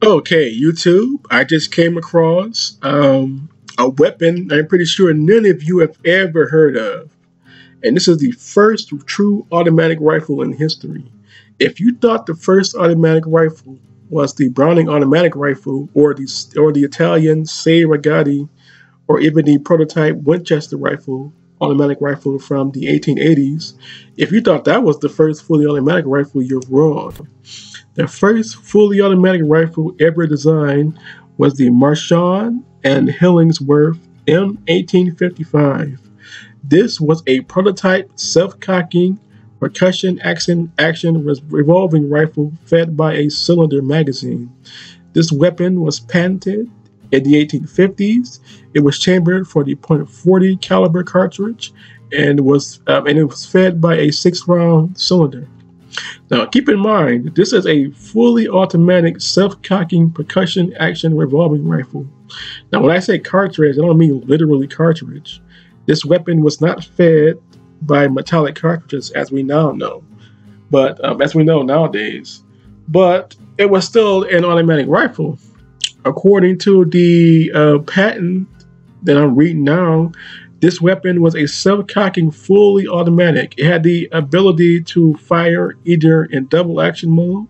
Okay, YouTube, I just came across a weapon I'm pretty sure none of you have ever heard of. And this is the first true automatic rifle in history. If you thought the first automatic rifle was the Browning automatic rifle or the Italian Sei Regatti or even the prototype Winchester rifle, automatic rifle from the 1880s, if you thought that was the first fully automatic rifle, you're wrong. The first fully automatic rifle ever designed was the Mershon and Hollingsworth M1855. This was a prototype self-cocking percussion action revolving rifle fed by a cylinder magazine. This weapon was patented in the 1850s. It was chambered for the .40 caliber cartridge and it was fed by a 6-round cylinder. Now, keep in mind, this is a fully automatic self-cocking percussion action revolving rifle. Now, when I say cartridge, I don't mean literally cartridge. This weapon was not fed by metallic cartridges, as we now know, but as we know nowadays. But it was still an automatic rifle. According to the patent that I'm reading now, this weapon was a self-cocking, fully automatic. It had the ability to fire either in double action mode,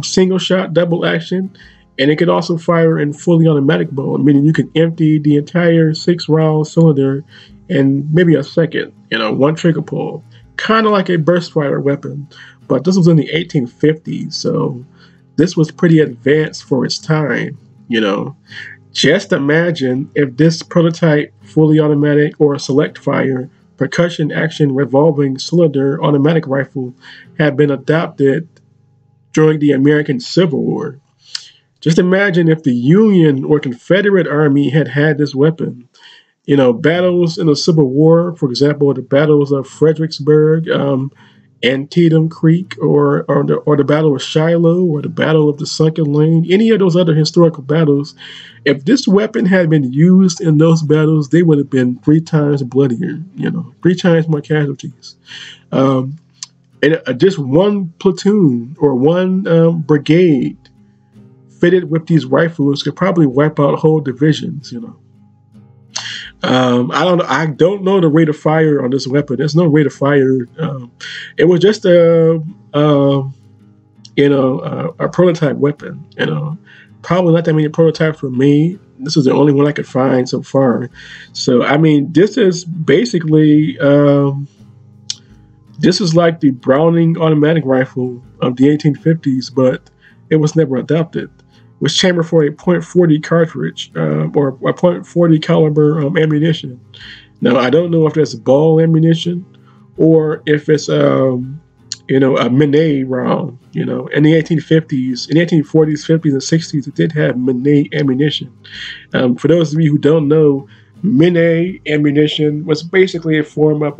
single shot, double action, and it could also fire in fully automatic mode, meaning you could empty the entire 6-round cylinder in maybe a second, one trigger pull. Kind of like a burst fire weapon, but this was in the 1850s, so this was pretty advanced for its time, Just imagine if this prototype fully automatic or select fire percussion action revolving cylinder automatic rifle had been adopted during the American Civil War. Just imagine if the Union or Confederate Army had this weapon. Battles in the Civil War, for example, the battles of Fredericksburg, Antietam Creek, or the Battle of Shiloh, or the Battle of the Sunken Lane, any of those other historical battles, if this weapon had been used in those battles, they would have been 3 times bloodier, 3 times more casualties. And just one platoon or one brigade fitted with these rifles could probably wipe out whole divisions, I don't know the rate of fire on this weapon. There's no rate of fire. It was just a prototype weapon. Probably not that many prototypes were made. This is the only one I could find so far. So I mean, this is basically this is like the Browning automatic rifle of the 1850s, but it was never adopted. Was chambered for a .40 cartridge or a .40 caliber ammunition. Now, I don't know if that's ball ammunition or if it's a Minet round. In the 1850s, in the 1840s, 50s, and 60s, it did have Minet ammunition. For those of you who don't know, Minet ammunition was basically a form of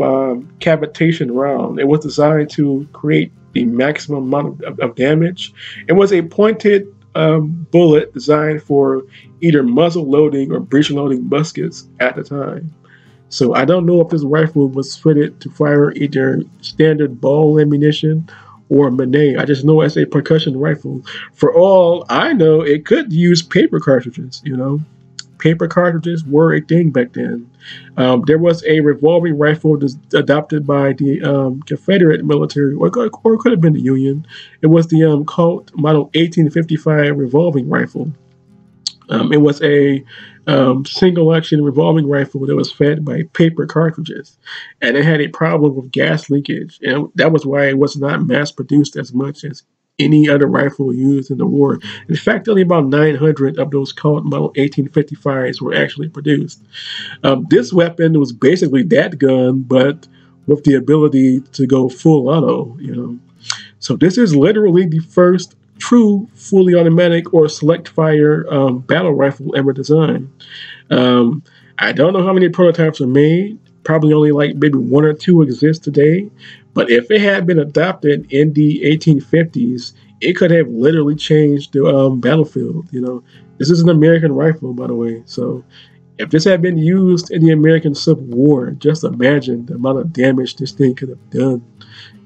cavitation round. It was designed to create the maximum amount of damage. It was a pointed bullet designed for either muzzle loading or breech loading muskets at the time. So I don't know if this rifle was fitted to fire either standard ball ammunition or Minet. I just know it's a percussion rifle. For all I know, it could use paper cartridges, Paper cartridges were a thing back then. There was a revolving rifle adopted by the Confederate military, or it could have been the Union. It was the Colt Model 1855 revolving rifle. It was a single-action revolving rifle that was fed by paper cartridges, and it had a problem with gas leakage, and that was why it was not mass-produced as much as any other rifle used in the war. In fact, only about 900 of those Colt Model 1855s were actually produced. This weapon was basically that gun, but with the ability to go full auto, So this is literally the first true fully automatic or select fire battle rifle ever designed. I don't know how many prototypes are made. Probably only like maybe 1 or 2 exist today. But if it had been adopted in the 1850s, it could have literally changed the battlefield. This is an American rifle, by the way. So if this had been used in the American Civil War, just imagine the amount of damage this thing could have done.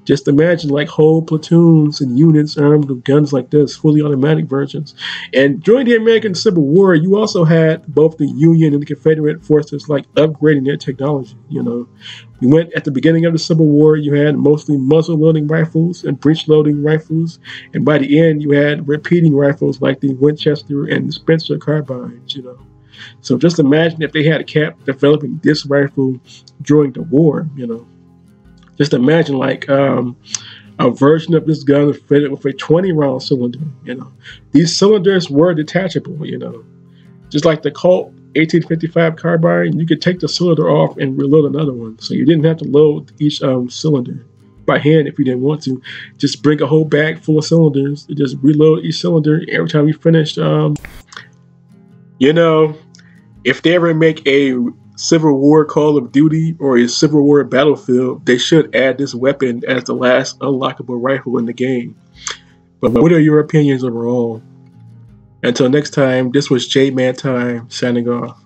Just imagine like whole platoons and units armed with guns like this, fully automatic versions. And during the American Civil War, you also had both the Union and the Confederate forces like upgrading their technology. You know, we went at the beginning of the Civil War, you had mostly muzzle loading rifles and breech loading rifles, and by the end, you had repeating rifles like the Winchester and the Spencer carbines. You know, so just imagine if they had kept developing this rifle during the war. You know. Just imagine like a version of this gun fitted with a 20-round cylinder. You know, these cylinders were detachable. You know, just like the Colt 1855 carbine, you could take the cylinder off and reload another one. So you didn't have to load each cylinder by hand if you didn't want to. Just bring a whole bag full of cylinders and just reload each cylinder every time you finished. You know, if they ever make a Civil War Call of Duty or a Civil War Battlefield, they should add this weapon as the last unlockable rifle in the game. But what are your opinions overall? Until next time, this was jmantime signing off.